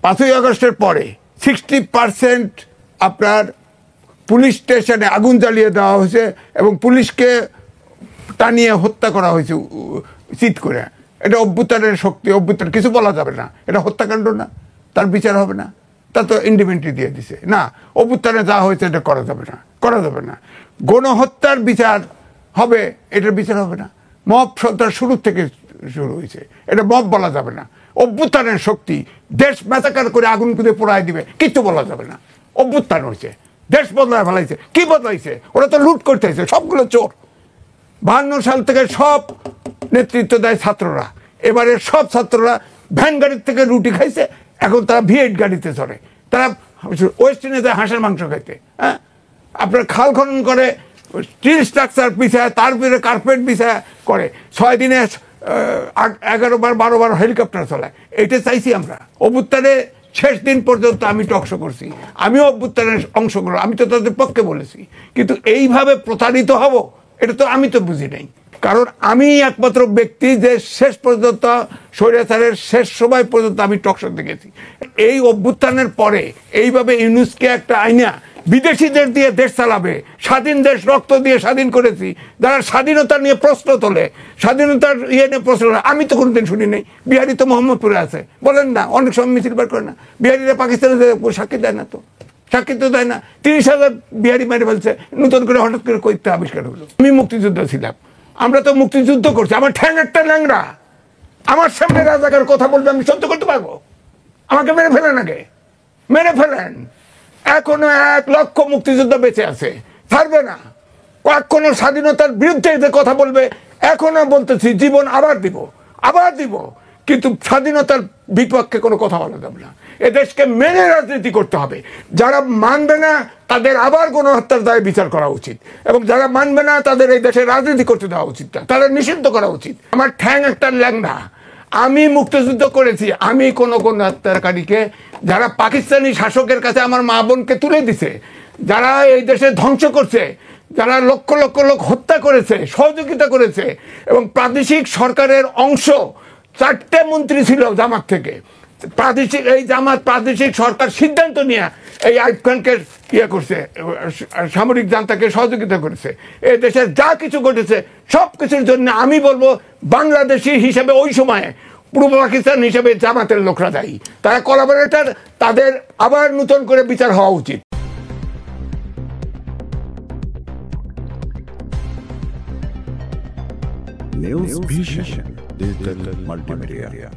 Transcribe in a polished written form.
5ই আগস্টের পরে 60% আপনার পুলিশ স্টেশনে আগুন জ্বালিয়ে দেওয়া হয়েছে এবং পুলিশকে টানিয়ে হত্যা করা হয়েছে চিৎ করে। এটা অভ্যুত্থানের শক্তি, অভ্যুত্থান কিছু বলা যাবে না, এটা হত্যাকাণ্ড না, তার বিচার হবে না, তা তো ইন্ডিপেন্ডেন্টলি দিয়ে দিছে না। অভ্যুত্থানে যা হয়েছে এটা করা যাবে না, করা যাবে না। গণহত্যার বিচার হবে, এটার বিচার হবে না। মব সন্ত্রাস শুরু থেকে শুরু হয়েছে, এটা মব বলা যাবে না। অভ্যুত্থানের শক্তি দেশ ম্যাসাকার করে আগুন খুঁজে পোড়ায় দিবে, কিচ্ছু বলা যাবে না। অভ্যুত্থান হয়েছে, দেশ বদলায় ফেলাইছে। কি বদলাইছে? ওরা তো লুট করতে হয়েছে, সবগুলো চোর। 52 সাল থেকে সব নেতৃত্ব দেয় ছাত্ররা। এবারে সব ছাত্ররা ভ্যান গাড়ির থেকে রুটি খাইছে, এখন তারা V8 গাড়িতে চড়ে। তারা ওয়েস্টিনে যায় হাঁসের মাংস খাইতে। হ্যাঁ, আপনার খাল খনন করে, স্টিল স্ট্রাকচার বিছায়, তার ভিতরে কার্পেট বিছায় করে, 6 দিনে 11 বার 12 বার হেলিকপ্টার চলায়। এটা চাইছি আমরা। অভ্যুত্থানে শেষ দিন পর্যন্ত আমি টকশো করছি, আমিও অভ্যুত্থানের অংশগ্রহণ, আমি তো তাদের পক্ষে বলেছি। কিন্তু এইভাবে প্রতারিত হব, এটা তো আমি তো বুঝি নাই। কারণ আমি একমাত্র ব্যক্তি যে শেষ পর্যন্ত স্বৈরাচারের শেষ সময় পর্যন্ত আমি টকশো দেখেছি। এই অভ্যুত্থানের পরে এইভাবে ইউনুসকে একটা আইনা বিদেশিদের দিয়ে দেশ চালাবে, স্বাধীন দেশ রক্ত দিয়ে স্বাধীন করেছি, যারা স্বাধীনতা নিয়ে প্রশ্ন তোলে, স্বাধীনতার নিয়ে প্রশ্ন তোলে, আমি তো কোনোদিন শুনি নাই। বিহারি তো মোহাম্মদপুরে আছে, বলেন না, অনেক সময় মিছিল বার করে না। বিহারিরা পাকিস্তানে সাক্ষী দেয় না, তো সাক্ষী তো দেয় না। 30,000 বিহারি মেরে ফেলছে, নতুন করে হঠাৎ করে কইতে আবিষ্কার হলো। আমি মুক্তিযুদ্ধ ছিলাম, আমরা তো মুক্তিযুদ্ধ করছি। আমার ঠ্যাং একটা ল্যাংড়া, আমার সামনে রাজাকার কথা বলবে, আমি সহ্য করতে পারবো? আমাকে মেরে ফেলেন, আগে মেরে ফেলেন। এখনো 1 লক্ষ মুক্তিযুদ্ধ বেঁচে আছে, ছাড়বে না। এখনো স্বাধীনতার বিরুদ্ধে যে কথা বলবে, এখনো বলতেছি জীবন আবার দিব, আবার দিব। কিন্তু স্বাধীনতার বিপক্ষে কোনো কথা বলা যাবে না। এদেশকে মেনে রাজনীতি করতে হবে। যারা মানবে না তাদের আবার গণহত্যার দায়ে বিচার করা উচিত, এবং যারা মানবে না তাদের এই দেশে রাজনীতি করতে দেওয়া উচিত না, তাদের নিষিদ্ধ করা উচিত। আমার ঠ্যাং একটা ল্যাংড়া, আমি মুক্তিযুদ্ধ করেছি। আমি কোনো হত্যাকারীকে, যারা পাকিস্তানি শাসকের কাছে আমার মা বোনকে তুলে দিছে, যারা এই দেশে ধ্বংস করছে, যারা লক্ষ লক্ষ লোক হত্যা করেছে, সহযোগিতা করেছে, এবং প্রাদেশিক সরকারের অংশ 4টে মন্ত্রী ছিল জামাত থেকে। প্রাদেশিক এই জামাত প্রাদেশিক সরকার সিদ্ধান্ত নিয়ে এই আইয়ুব খানকে করছে, সামরিক জান্তাকে সহযোগিতা করেছে। এই দেশের যা কিছু ঘটেছে সব কিছুর জন্য আমি বলবো বাংলাদেশি হিসেবে ওই সময়ে পূর্ব পাকিস্তান হিসেবে জামাতের লোকরা দায়ী। তারা কোলাবোরেটর, তাদের আবার নতুন করে বিচার হওয়া উচিত। News Vision Digital Multimedia.